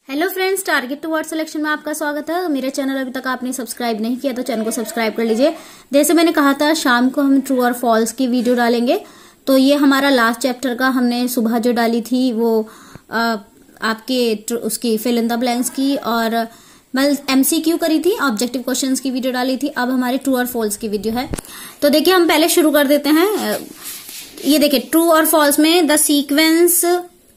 Hello friends, target to word selection में आपका स्वागत है। मेरे चैनल अभी तक आपने सब्सक्राइब नहीं किया तो चैनल को सब्सक्राइब कर लीजिए। जैसे मैंने कहा था शाम को हम ट्रू और फॉल्स की वीडियो डालेंगे, तो ये हमारा लास्ट चैप्टर का हमने सुबह जो डाली थी वो आपके उसकी फिल इन द ब्लैंक्स की और मैं MCQ करी थी, ऑब्जेक्टिव क्वेश्चंस की वीडियो डाली थी। अब हमारी ट्रू और फॉल्स की वीडियो है। तो देखिए हम पहले शुरू कर देते हैं। ये देखिए ट्रू और फॉल्स में द सीक्वेंस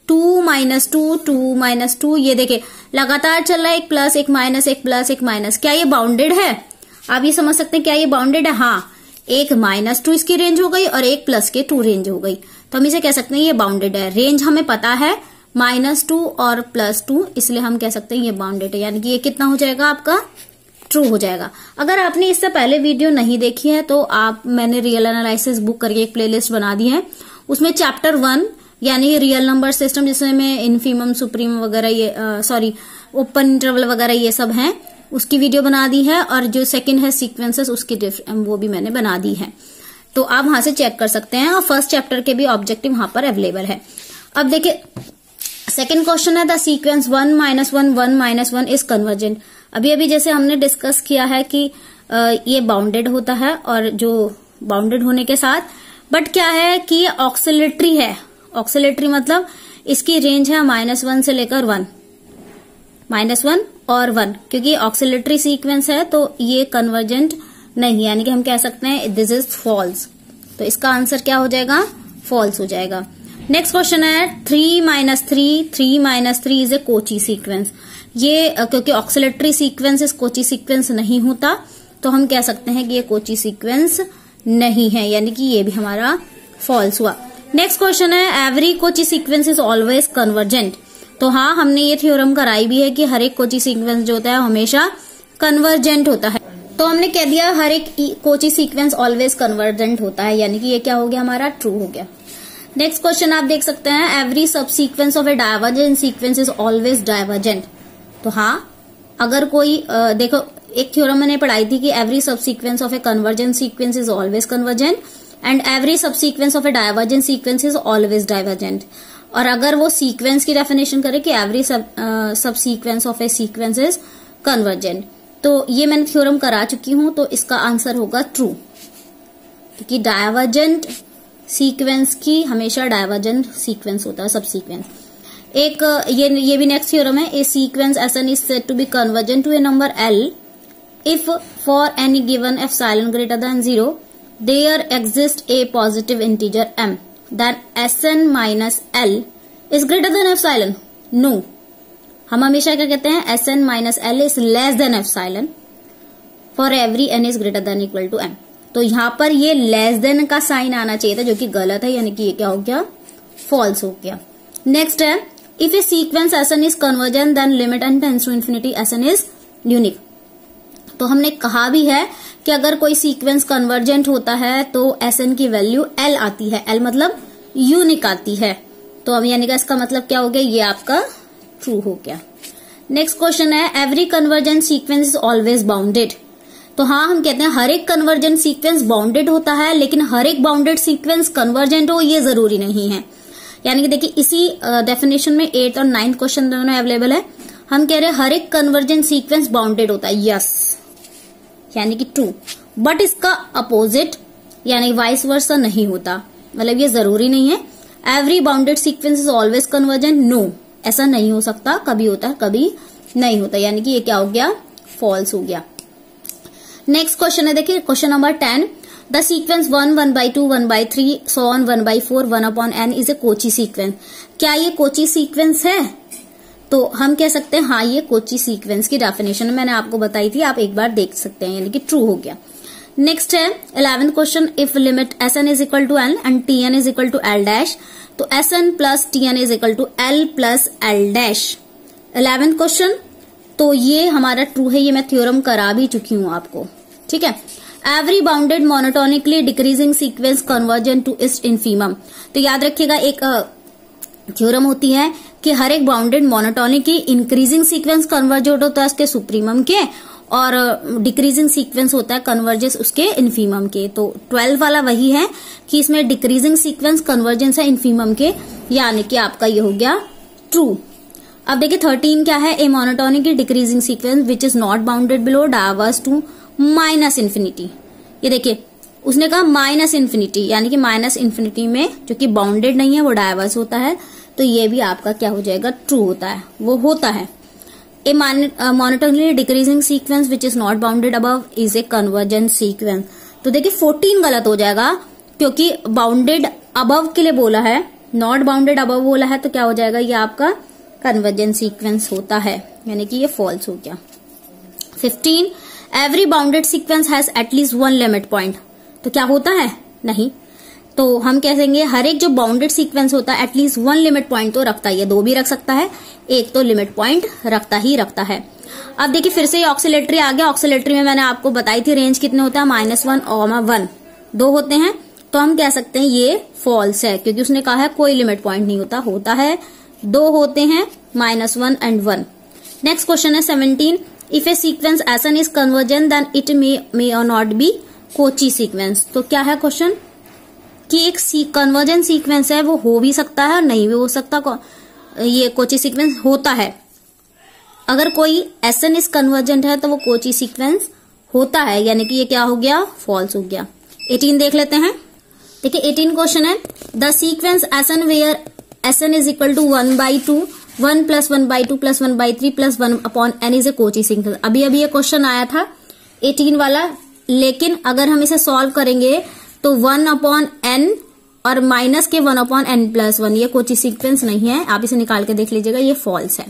2 - 2 2 - 2, ये देखिए लगातार चल रहा है, एक प्लस एक माइनस एक प्लस एक माइनस। क्या ये बाउंडेड है? आप ये समझ सकते हैं क्या ये बाउंडेड है? हाँ, एक -2 इसकी रेंज हो गई और एक प्लस के 2 रेंज हो गई, तो हम इसे कह सकते हैं ये बाउंडेड है। रेंज हमें पता है -2 और +2, इसलिए हम कह सकते हैं ये बाउंडेड है। यानी कि ये कितना हो जाएगा आपका? ट्रू हो जाएगा। अगर आपने इससे पहले वीडियो नहीं देखी है तो मैंने रियल एनालिसिस बुक करके एक प्लेलिस्ट बना दी है, उसमें चैप्टर 1 यानी रियल नंबर सिस्टम जिसमें इनफीमम सुप्रीम वगैरह ये ओपन इंटरवल वगैरह ये सब हैं, उसकी वीडियो बना दी है। और जो सेकंड है सीक्वेंसेस, उसकी वो भी मैंने बना दी है, तो आप वहां से चेक कर सकते हैं। और फर्स्ट चैप्टर के भी ऑब्जेक्टिव वहां पर अवेलेबल है। अब देखिए सेकंड क्वेश्चन है द सीक्वेंस 1 - 1 1 - 1 इज कन्वर्जेंट। अभी जैसे हमने डिस्कस किया है कि ये बाउंडेड होता है, और जो बाउंडेड होने के साथ बट क्या है कि ये ऑक्सिलेटरी है। ऑक्सिलेटरी मतलब इसकी रेंज है -1 से लेकर 1, -1 और 1, क्योंकि ऑक्सिलेटरी सीक्वेंस है तो ये कन्वर्जेंट नहीं, यानी कि हम कह सकते हैं दिस इज फॉल्स। तो इसका आंसर क्या हो जाएगा? फॉल्स हो जाएगा। नेक्स्ट क्वेश्चन है 3 - 3 3 - 3 इज ए कोची सीक्वेंस। ये क्योंकि ऑक्सिलेटरी सीक्वेंस इस कोची सीक्वेंस नहीं होता, तो हम कह सकते हैं कि ये कोची सीक्वेंस नहीं है, यानी कि ये भी हमारा फॉल्स हुआ। नेक्स्ट क्वेश्चन है every Kochi sequence is always convergent. तो हाँ, हमने ये थ्योरम कराई भी है कि हर एक कोची सीक्वेंस जो होता है हमेशा कन्वर्जेंट होता है। तो हमने कह दिया हर एक कोची सीक्वेंस ऑलवेज कन्वर्जेंट होता है, यानी कि ये क्या हो गया? हमारा ट्रू हो गया। नेक्स्ट क्वेश्चन आप देख सकते हैं every sub sequence of a divergent sequence is always divergent. तो हाँ, अगर कोई देखो एक थ्योरम मैंने पढ़ाई थी कि every sub sequence of a convergent sequence is always convergent and every sub sequence of a divergent sequence is always divergent. और अगर वो सीक्वेंस की डेफिनेशन करे कि every sub sequence of A sequence is convergent, तो ये मैंने theorem करा चुकी हूं, तो इसका आंसर होगा ट्रू, क्योंकि डायवर्जेंट सीक्वेंस की हमेशा डायवर्जेंट सीक्वेंस होता है सब सीक्वेंस। एक ये भी नेक्स्ट थ्योरम है। A sequence Sn is said to be convergent to a number L if for any given epsilon greater than 0 there exists a positive integer m, then Sn minus L is greater than epsilon. No, हम हमेशा क्या कहते हैं? Sn minus L is less than epsilon for every n is greater than equal to m. तो यहाँ पर ये less than का साइन आना चाहिए था, जो कि गलत है, यानी कि ये क्या हो गया? false हो गया। नेक्स्ट है if a sequence Sn is convergent then limit n tends to infinity Sn is unique। तो हमने कहा भी है कि अगर कोई सीक्वेंस कन्वर्जेंट होता है तो Sn की वैल्यू L आती है, L मतलब यूनिक आती है। तो अब यानी कि इसका मतलब क्या हो गया? ये आपका ट्रू हो गया। नेक्स्ट क्वेश्चन है every convergent sequence is always bounded. तो हाँ, हम कहते हैं हर एक कन्वर्जेंट सीक्वेंस बाउंडेड होता है, लेकिन हर एक बाउंडेड सीक्वेंस कन्वर्जेंट हो ये जरूरी नहीं है। यानी कि देखिए इसी डेफिनेशन में 8th और 9th क्वेश्चन दोनों अवेलेबल है। हम कह रहे हैं हर एक कन्वर्जेंट सीक्वेंस बाउंडेड होता है, यस, यानी कि ट्रू, बट इसका अपोजिट यानी वाइस वर्सा नहीं होता, मतलब ये जरूरी नहीं है। Every bounded sequence is always convergent, no, ऐसा नहीं हो सकता, कभी होता है कभी नहीं होता, यानी कि ये क्या हो गया? फॉल्स हो गया। नेक्स्ट क्वेश्चन है देखिए question number 10 the sequence 1 1/2 1/3 so on 1/4 1/n is a Cauchy sequence. क्या ये कोची सीक्वेंस है? तो हम कह सकते हैं हाँ, ये कोची सीक्वेंस की डेफिनेशन मैंने आपको बताई थी, आप एक बार देख सकते हैं, यानी कि ट्रू हो गया। नेक्स्ट है 11th question if limit Sn is equal to L and Tn is equal to L dash, तो Sn plus Tn is equal to L plus L dash. 11th question, तो ये हमारा ट्रू है, ये मैं थ्योरम करा भी चुकी हूं आपको, ठीक है। Every bounded monotonically decreasing sequence convergent to its infimum. तो याद रखिएगा एक थ्योरम होती है कि हर एक bounded monotonic increasing sequence convergent होता है उसके सुप्रीमम के, और डिक्रीजिंग सीक्वेंस होता है कन्वर्जेंस उसके इनफीमम के। तो 12 वाला वही है कि इसमें डिक्रीजिंग सीक्वेंस कन्वर्जेंस है इनफीमम के, यानी कि आपका ये हो गया ट्रू। अब देखिए 13 क्या है, a monotonic decreasing sequence which is not bounded below diverges to minus infinity. ये देखिए उसने कहा माइनस इन्फिनिटी, यानी कि माइनस इन्फिनिटी में जो कि बाउंडेड नहीं है वो डायवर्स होता है, तो ये भी आपका क्या हो जाएगा, ट्रू होता है, वो होता है। A monotonically decreasing sequence which is not bounded above is a convergent sequence. तो देखिए 14 गलत हो जाएगा, क्योंकि बाउंडेड अबव के लिए बोला है, नॉट बाउंडेड अबव बोला है, तो क्या हो जाएगा, ये आपका कन्वर्जेंट सीक्वेंस होता है, यानी कि ये फॉल्स हो गया। 15 every bounded sequence has at least one limit point. तो क्या होता है, नहीं, तो हम कहेंगे हर एक जो बाउंडेड सीक्वेंस होता है एटलीस्ट वन लिमिट पॉइंट तो रखता है, 2 भी रख सकता है, एक तो लिमिट पॉइंट रखता है। अब देखिए फिर से ऑक्सिलेटरी आ गया। ऑक्सिलेटरी में मैंने आपको बताई थी रेंज कितने होता है, -1 और 1, 2 होते हैं, तो हम कह सकते हैं ये फॉल्स है, क्योंकि उसने कहा है कोई लिमिट पॉइंट नहीं होता है, 2 होते हैं, -1 एंड 1। नेक्स्ट क्वेश्चन है 17, if a sequence S n is convergent then it may और नॉट बी कोची सीक्वेंस। तो क्या है क्वेश्चन कि एक कन्वर्जेंट सीक्वेंस है, वो हो भी सकता है और नहीं भी हो सकता, ये कोची सीक्वेंस होता है। अगर कोई एसन इज कन्वर्जेंट है तो वो कोची सीक्वेंस होता है, यानी कि ये क्या हो गया, फॉल्स हो गया। 18 देख लेते हैं। देखिए 18 क्वेश्चन है, the sequence S n where S n is equal to 1/2 1 + 1/2 + 1/3 + 1/n is a Cauchy sequence. अभी ये क्वेश्चन आया था 18 वाला, लेकिन अगर हम इसे सॉल्व करेंगे तो 1/n और माइनस के 1/n+1, ये कोची सीक्वेंस नहीं है, आप इसे निकाल के देख लीजिएगा, ये फॉल्स है।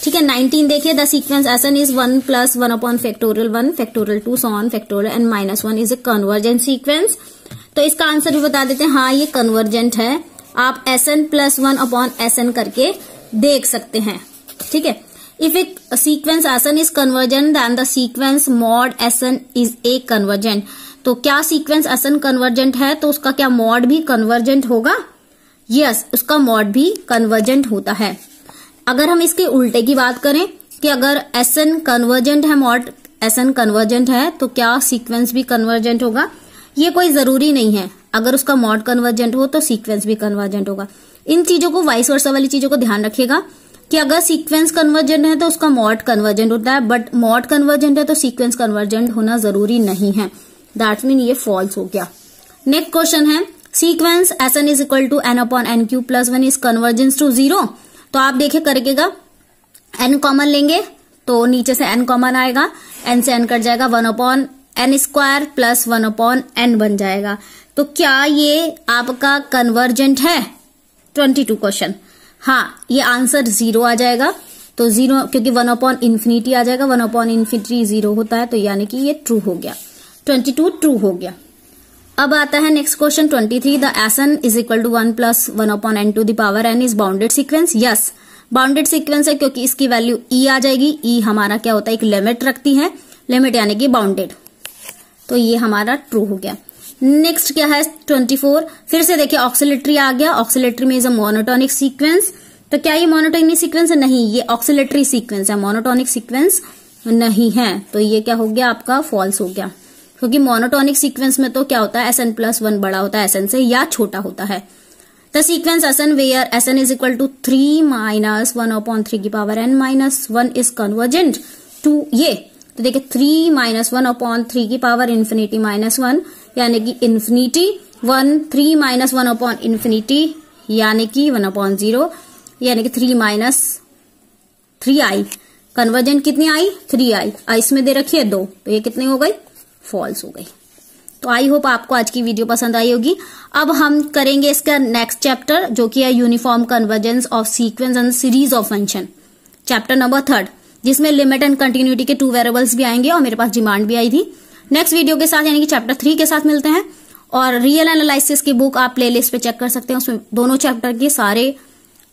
ठीक है। 19 देखिए, the sequence S n is 1 + 1/(1) (2) so on (n - 1) is a convergent sequence. तो इसका आंसर भी बता देते हैं, हाँ ये कन्वर्जेंट है, आप Sn + 1/Sn करके देख सकते हैं। ठीक है। If a sequence Sn is convergent then the sequence mod Sn is a convergent. तो क्या सीक्वेंस Sn कन्वर्जेंट है तो उसका क्या मॉड भी कन्वर्जेंट होगा? यस, उसका मॉड भी कन्वर्जेंट होता है। अगर हम इसके उल्टे की बात करें कि अगर Sn कन्वर्जेंट है, मॉड Sn कन्वर्जेंट है, तो क्या सीक्वेंस भी कन्वर्जेंट होगा? ये कोई जरूरी नहीं है, अगर उसका मॉड कन्वर्जेंट हो तो सीक्वेंस भी कन्वर्जेंट होगा। इन चीजों को, वाइस वर्सा वाली चीजों को ध्यान रखिएगा कि अगर सीक्वेंस कन्वर्जेंट है तो उसका मॉड कन्वर्जेंट होता है, बट मॉड कन्वर्जेंट है तो सीक्वेंस कन्वर्जेंट होना जरूरी नहीं है। दैट मीन ये फॉल्स हो गया। नेक्स्ट क्वेश्चन है, sequence Sn is equal to n/n³ + 1 is convergence to 0। तो आप देखिए करिएगा, n कॉमन लेंगे तो नीचे से n कॉमन आएगा, n से n कट जाएगा, 1/n² + 1/n बन जाएगा। तो क्या ये आपका कन्वर्जेंट है? 22 क्वेश्चन, हाँ ये आंसर 0 आ जाएगा। तो 0 क्योंकि 1/∞ आ जाएगा, 1/∞ 0 होता है, तो यानी कि ये ट्रू हो गया। 22 ट्रू हो गया। अब आता है next question 23, the Sn is equal to 1 + 1/n⁴ is bounded sequence. Yes, bounded sequence है, क्योंकि इसकी वैल्यू e आ जाएगी। e हमारा क्या होता है, एक लिमिट रखती है, लिमिट यानी कि बाउंडेड, तो ये हमारा ट्रू हो गया। नेक्स्ट क्या है 24, फिर से देखिए ऑक्सिलेटरी आ गया। ऑक्सिलेटरी में इज अ मोनोटोनिक सीक्वेंस। तो क्या ये मोनोटोनिक सीक्वेंस है? नहीं, ये ऑक्सिलेटरी सीक्वेंस है, मोनोटोनिक सीक्वेंस नहीं है। तो ये क्या हो गया, आपका फॉल्स हो गया, क्योंकि मोनोटोनिक सीक्वेंस में तो क्या होता है, Sn + 1 बड़ा होता है Sn से या छोटा होता है। The sequence Sn where Sn is equal to 3 - 1/3n - 1 is convergent to ये। तो देखिए 3 - 1/3⁻∞ -1 यानी कि इन्फिनिटी, 1 3 - 1/∞ यानी कि 1/0 यानी कि 3 - 3i। कन्वर्जेंट कितनी आई? 3i। इसमें दे रखी है 2, तो ये कितनी हो गई? फॉल्स हो गई। तो आई होप आपको आज की वीडियो पसंद आई होगी। अब हम करेंगे इसका नेक्स्ट चैप्टर, जो कि है uniform convergence of sequence and series of function, chapter number 3, जिसमें लिमिट एंड कंटिन्यूटी के 2 वेरिएबल्स भी आएंगे और मेरे पास डिमांड भी आई थी। नेक्स्ट वीडियो के साथ यानी कि चैप्टर 3 के साथ मिलते हैं। और रियल एनालिसिस की बुक आप प्लेलिस्ट पे चेक कर सकते हैं, उसमें दोनों चैप्टर के सारे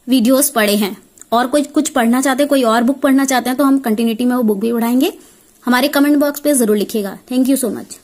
वीडियोस पड़े हैं। और कोई कुछ पढ़ना चाहते हैं, कोई और बुक पढ़ना चाहते हैं, तो हम कंटिन्यूटी में वो बुक भी पढ़ाएंगे। हमारे कमेंट बॉक्स पे जरूर लिखिएगा। Thank you so much.